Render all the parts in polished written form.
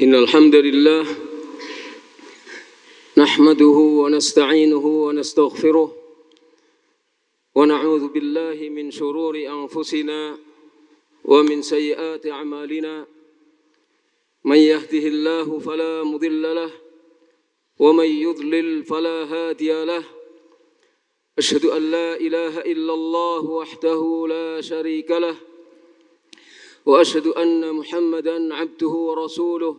إن الحمد لله نحمده ونستعينه ونستغفره ونعوذ بالله من شرور أنفسنا ومن سيئات أعمالنا من يهده الله فلا مضل له ومن يضلل فلا هادي له أشهد أن لا إله إلا الله وحده لا شريك له وأشهد أن محمدًا عبده ورسوله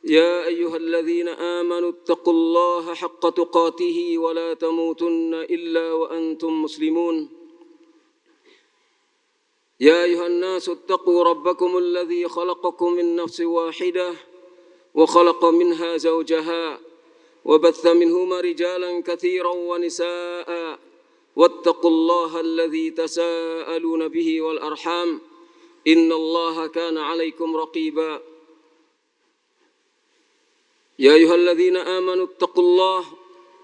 يا أيها الذين آمنوا اتقوا الله حق تقاته ولا تموتن إلا وأنتم مسلمون يا أيها الناس اتقوا ربكم الذي خلقكم من نفس واحدة وخلق منها زوجها وبث منهما رجالا كثيرا ونساء واتقوا الله الذي تساءلون به والأرحام إن الله كان عليكم رقيبا يا أيها الذين آمنوا اتقوا الله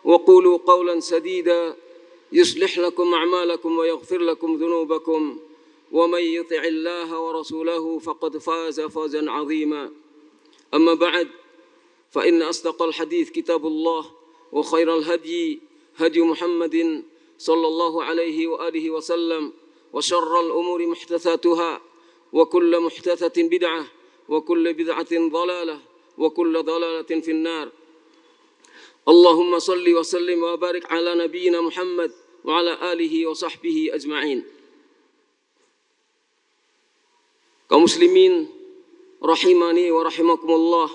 وقولوا قولا سديدا يصلح لكم أعمالكم ويغفر لكم ذنوبكم ومن يطع الله ورسوله فقد فاز فوزا عظيما أما بعد فإن أصدق الحديث كتاب الله وخير الهدي هدي محمد صلى الله عليه وآله وسلم وشر الأمور محدثاتها وكل محدثة بدعة وكل بدعة ضلالة وكل ضلالة في النار اللهم صل وسلم وبارك على نبينا محمد وعلى آله وصحبه أجمعين. Kaum muslimin rahimani wa rahimakumullah,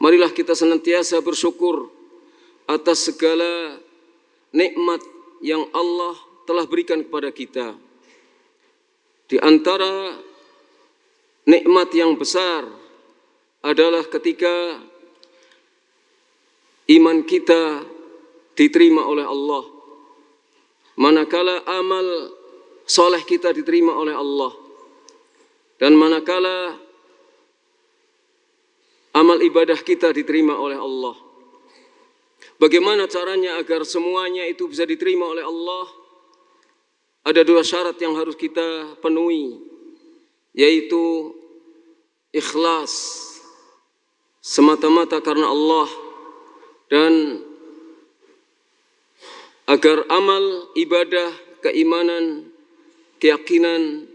marilah kita senantiasa bersyukur atas segala nikmat yang Allah telah berikan kepada kita. Di antara nikmat yang besar adalah ketika iman kita diterima oleh Allah. Manakala amal soleh kita diterima oleh Allah. Dan manakala amal ibadah kita diterima oleh Allah. Bagaimana caranya agar semuanya itu bisa diterima oleh Allah? Ada dua syarat yang harus kita penuhi, yaitu ikhlas semata-mata karena Allah, dan agar amal, ibadah, keimanan, keyakinan,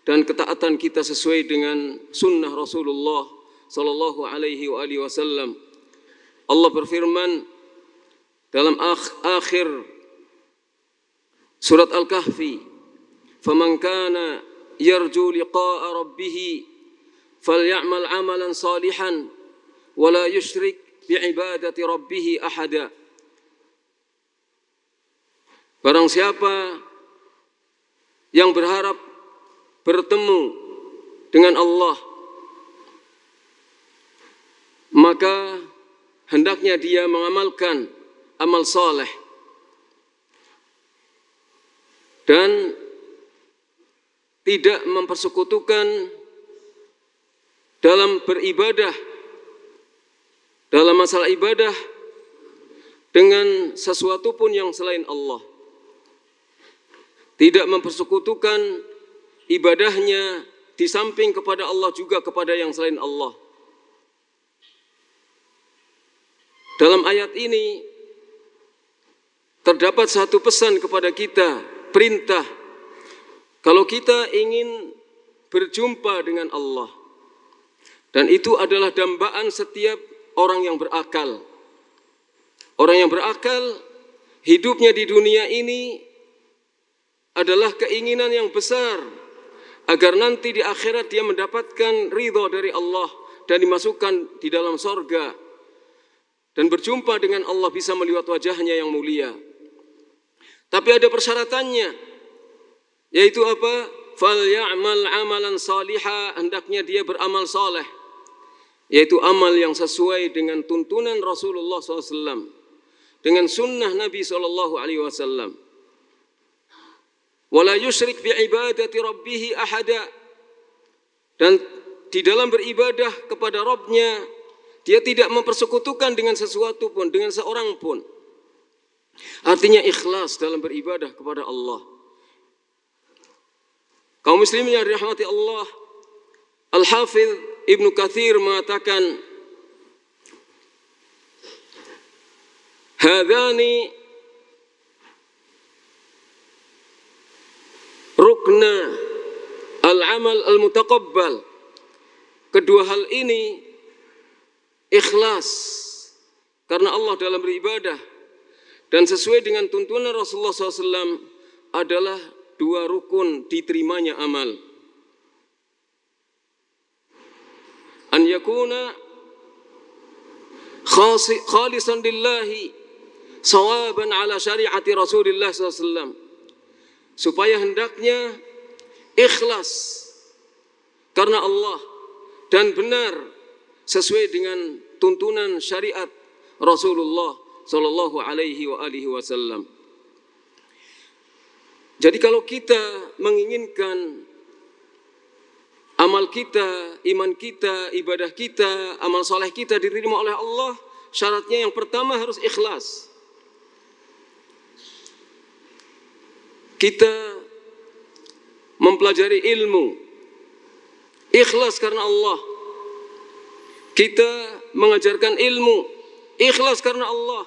dan ketaatan kita sesuai dengan sunnah Rasulullah sallallahu alaihi wasallam. Allah berfirman dalam akhir surat Al-Kahfi, "Faman kana yarju liqa'a rabbih falyamal 'amalan salihan wa la yusyrik bi'ibadati rabbih ahada." Barang siapa yang berharap bertemu dengan Allah, maka hendaknya dia mengamalkan amal saleh dan tidak mempersekutukan dalam beribadah, dalam masalah ibadah dengan sesuatu pun yang selain Allah. Tidak mempersekutukan ibadahnya di samping kepada Allah juga kepada yang selain Allah. Dalam ayat ini terdapat satu pesan kepada kita, perintah. Kalau kita ingin berjumpa dengan Allah, dan itu adalah dambaan setiap orang yang berakal. Orang yang berakal, hidupnya di dunia ini adalah keinginan yang besar agar nanti di akhirat dia mendapatkan ridha dari Allah dan dimasukkan di dalam sorga dan berjumpa dengan Allah, bisa melihat wajahnya yang mulia. Tapi ada persyaratannya, yaitu apa? Falyamal amalan salihah, hendaknya dia beramal saleh, yaitu amal yang sesuai dengan tuntunan Rasulullah SAW, dengan sunnah Nabi SAW. Wala yusyrik bi'ibadati rabbih ahada, dan di dalam beribadah kepada Rabbnya dia tidak mempersekutukan dengan sesuatu pun, dengan seorang pun. Artinya ikhlas dalam beribadah kepada Allah. Kaum muslimin yang dirahmati Allah, Al-Hafidh Ibnu Katsir mengatakan, hadani rukna al-amal al-mutaqabbal. Kedua hal ini ikhlas karena Allah dalam beribadah dan sesuai dengan tuntunan Rasulullah SAW adalah dua rukun diterimanya amal. An yakuna khalisan lillahi sawaban ala syariati Rasulullah SAW. Supaya hendaknya ikhlas karena Allah dan benar sesuai dengan tuntunan syariat Rasulullah sallallahu alaihi wasallam. Jadi kalau kita menginginkan amal kita, iman kita, ibadah kita, amal soleh kita diterima oleh Allah, syaratnya yang pertama harus ikhlas. Kita mempelajari ilmu, ikhlas karena Allah. Kita mengajarkan ilmu, ikhlas karena Allah.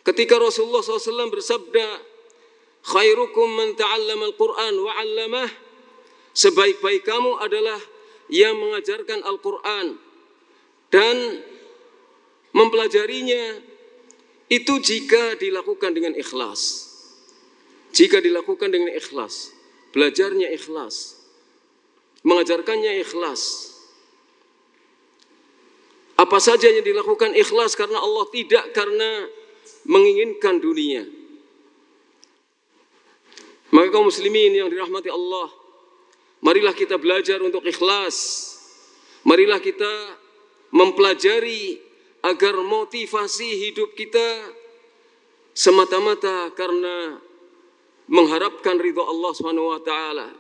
Ketika Rasulullah SAW bersabda, khairukum man ta'allama al-Quran wa 'allamah, sebaik-baik kamu adalah yang mengajarkan Al-Quran dan mempelajarinya, itu jika dilakukan dengan ikhlas. Jika dilakukan dengan ikhlas, belajarnya ikhlas, mengajarkannya ikhlas. Apa saja yang dilakukan ikhlas karena Allah, tidak karena menginginkan dunia. Maka kaum muslimin yang dirahmati Allah, marilah kita belajar untuk ikhlas. Marilah kita mempelajari agar motivasi hidup kita semata-mata karena mengharapkan ridha Allah Subhanahu wa taala.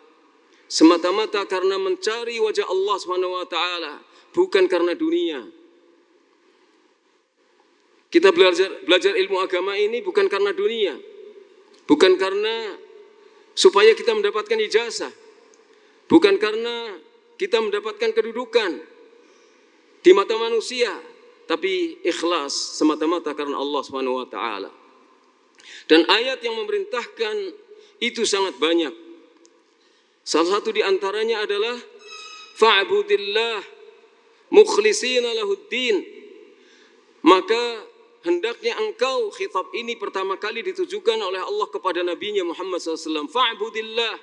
Semata-mata karena mencari wajah Allah Subhanahu wa taala, bukan karena dunia. Kita belajar ilmu agama ini bukan karena dunia, bukan karena supaya kita mendapatkan ijazah, bukan karena kita mendapatkan kedudukan di mata manusia, tapi ikhlas semata-mata karena Allah Subhanahu wa taala. Dan ayat yang memerintahkan itu sangat banyak. Salah satu di antaranya adalah fa'budillah mukhlishina lahuddin. Maka hendaknya engkau, khitab ini pertama kali ditujukan oleh Allah kepada Nabi-Nya Muhammad SAW. Fa'budillah,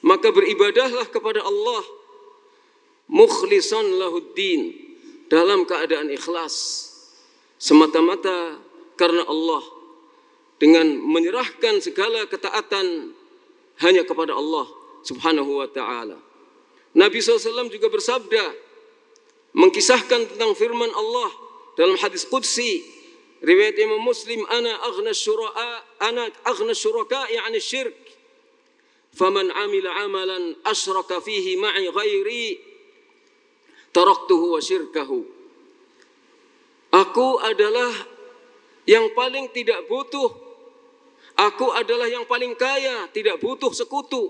maka beribadahlah kepada Allah, mukhlishan lahuddin, dalam keadaan ikhlas, semata-mata karena Allah, dengan menyerahkan segala ketaatan hanya kepada Allah Subhanahu wa ta'ala. Nabi SAW juga bersabda, mengkisahkan tentang firman Allah dalam hadis qudsi riwayat Imam Muslim, ana aghna syuraka'i 'ani syirk, faman 'amila 'amalan asyraka fihi ma'i ghairi taraktuhu wa syirkahu. Aku adalah yang paling tidak butuh, aku adalah yang paling kaya, tidak butuh sekutu,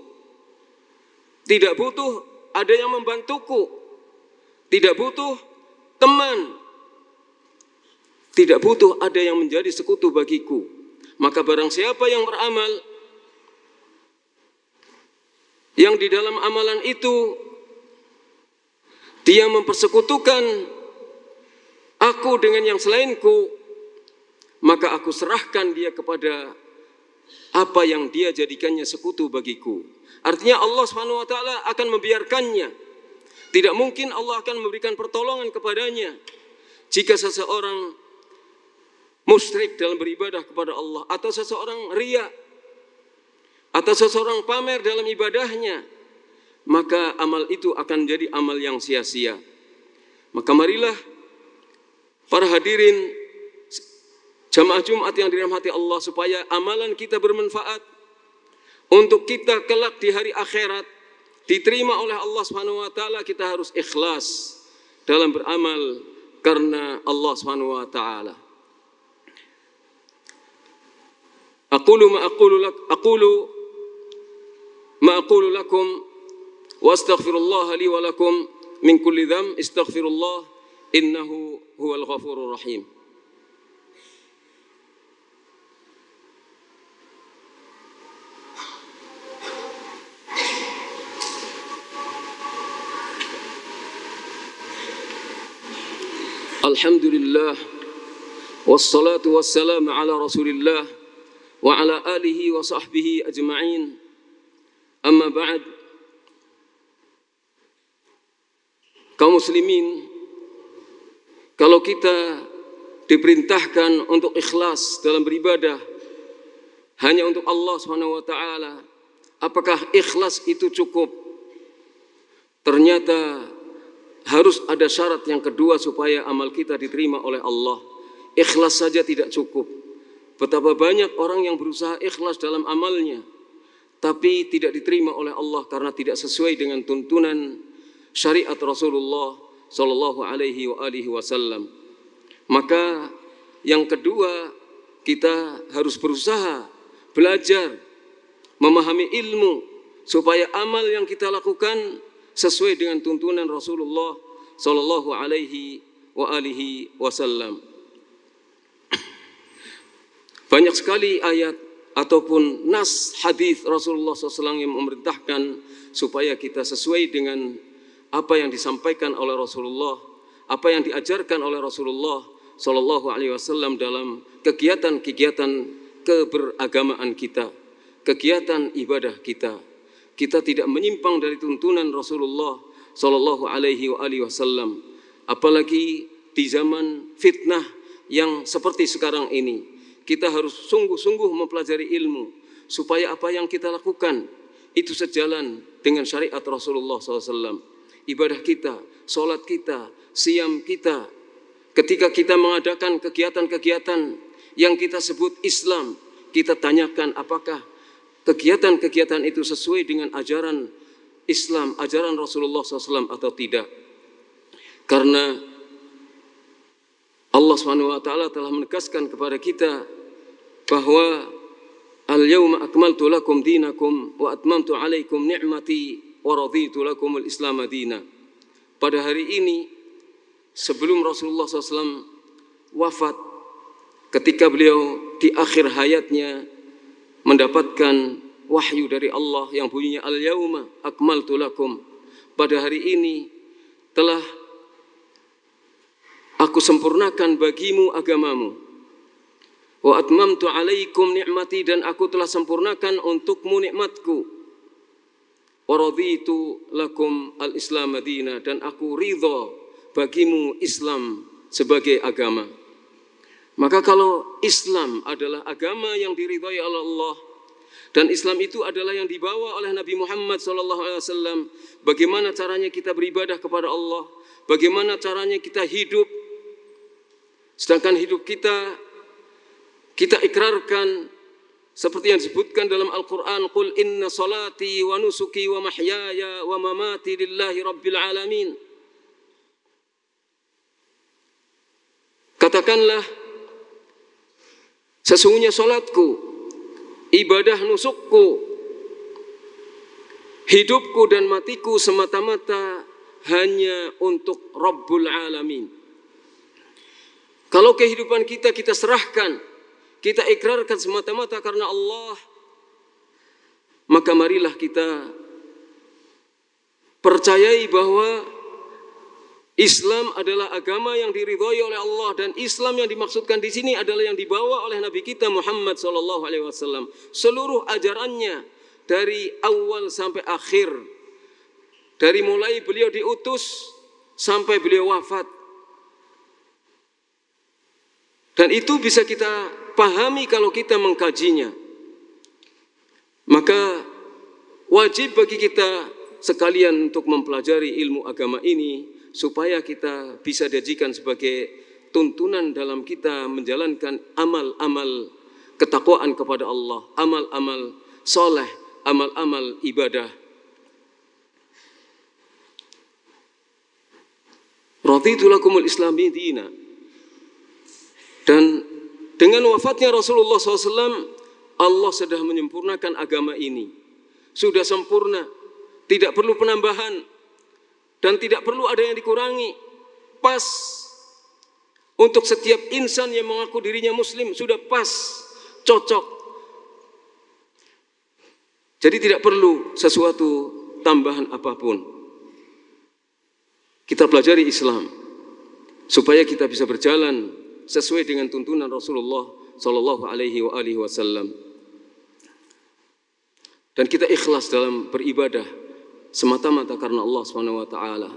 tidak butuh ada yang membantuku, tidak butuh teman, tidak butuh ada yang menjadi sekutu bagiku. Maka barang siapa yang beramal, yang di dalam amalan itu dia mempersekutukan aku dengan yang selainku, maka aku serahkan dia kepada apa yang dia jadikannya sekutu bagiku. Artinya Allah Subhanahu wa taala akan membiarkannya. Tidak mungkin Allah akan memberikan pertolongan kepadanya jika seseorang musyrik dalam beribadah kepada Allah, atau seseorang riya, atau seseorang pamer dalam ibadahnya, maka amal itu akan menjadi amal yang sia-sia. Maka marilah para hadirin jamaah Jumat yang dirahmati Allah, supaya amalan kita bermanfaat untuk kita kelak di hari akhirat diterima oleh Allah Subhanahu wa taala. Kita harus ikhlas dalam beramal karena Allah Subhanahu wa taala. Aqulu ma aqulu lakum wa astaghfirullah li wa lakum min kulli dzam, istaghfirullah innahu huwal ghafurur rahim. Alhamdulillah wassalatu wassalamu ala Rasulillah wa ala alihi wa sahbihi ajma'in. Amma ba'd. Kaum muslimin, kalau kita diperintahkan untuk ikhlas dalam beribadah hanya untuk Allah Subhanahu wa taala, apakah ikhlas itu cukup? Ternyata harus ada syarat yang kedua supaya amal kita diterima oleh Allah. Ikhlas saja tidak cukup. Betapa banyak orang yang berusaha ikhlas dalam amalnya, tapi tidak diterima oleh Allah karena tidak sesuai dengan tuntunan syariat Rasulullah Sallallahu Alaihi Wasallam. Maka yang kedua, kita harus berusaha belajar, memahami ilmu supaya amal yang kita lakukan sesuai dengan tuntunan Rasulullah Sallallahu Alaihi Wasallam. Banyak sekali ayat ataupun nas hadis Rasulullah SAW yang memerintahkan supaya kita sesuai dengan apa yang disampaikan oleh Rasulullah, apa yang diajarkan oleh Rasulullah Sallallahu Alaihi Wasallam dalam kegiatan-kegiatan keberagamaan kita, kegiatan ibadah kita. Kita tidak menyimpang dari tuntunan Rasulullah Sallallahu Alaihi Wasallam. Apalagi di zaman fitnah yang seperti sekarang ini, kita harus sungguh-sungguh mempelajari ilmu supaya apa yang kita lakukan itu sejalan dengan syariat Rasulullah SAW. Ibadah kita, sholat kita, siam kita, ketika kita mengadakan kegiatan-kegiatan yang kita sebut Islam, kita tanyakan apakah kegiatan-kegiatan itu sesuai dengan ajaran Islam, ajaran Rasulullah SAW atau tidak. Karena Allah SWT telah menegaskan kepada kita bahwa al-yawma akmaltu lakum dinakum wa atmamtu alaikum ni'mati wa raditu lakumul Islam madina. Pada hari ini, sebelum Rasulullah SAW wafat, ketika beliau di akhir hayatnya mendapatkan wahyu dari Allah yang bunyinya al-yawma akmaltu lakum, pada hari ini telah aku sempurnakan bagimu agamamu, wa atmamtu alaikum ni'mati, dan aku telah sempurnakan untukmu nikmatku, wa raditu lakum al-Islam madina, dan aku ridha bagimu Islam sebagai agama. Maka kalau Islam adalah agama yang diridhai oleh Allah, dan Islam itu adalah yang dibawa oleh Nabi Muhammad SAW, bagaimana caranya kita beribadah kepada Allah, bagaimana caranya kita hidup, sedangkan hidup kita ikrarkan seperti yang disebutkan dalam Al-Quran, Qul inna salati wa nusuki wa mahyaya wa mamati lillahi rabbil alamin. Katakanlah, sesungguhnya salatku, ibadah nusukku, hidupku dan matiku semata-mata hanya untuk Rabbul Alamin. Kalau kehidupan kita serahkan, kita ikrarkan semata-mata karena Allah, maka marilah kita percayai bahwa Islam adalah agama yang diridhai oleh Allah, dan Islam yang dimaksudkan di sini adalah yang dibawa oleh Nabi kita Muhammad sallallahu alaihi wasallam. Seluruh ajarannya dari awal sampai akhir, dari mulai beliau diutus sampai beliau wafat. Dan itu bisa kita pahami kalau kita mengkajinya. Maka wajib bagi kita sekalian untuk mempelajari ilmu agama ini, supaya kita bisa dijadikan sebagai tuntunan dalam kita menjalankan amal-amal ketakwaan kepada Allah, amal-amal soleh, amal-amal ibadah. Raditu lakumul Islami dina. Dan dengan wafatnya Rasulullah SAW, Allah sudah menyempurnakan agama ini. Sudah sempurna. tidak perlu penambahan dan tidak perlu ada yang dikurangi. Pas untuk setiap insan yang mengaku dirinya muslim, sudah pas, cocok. Jadi tidak perlu sesuatu tambahan apapun. Kita pelajari Islam supaya kita bisa berjalan sesuai dengan tuntunan Rasulullah sallallahu alaihi wasallam. Dan kita ikhlas dalam beribadah semata-mata karena Allah Subhanahu wa taala.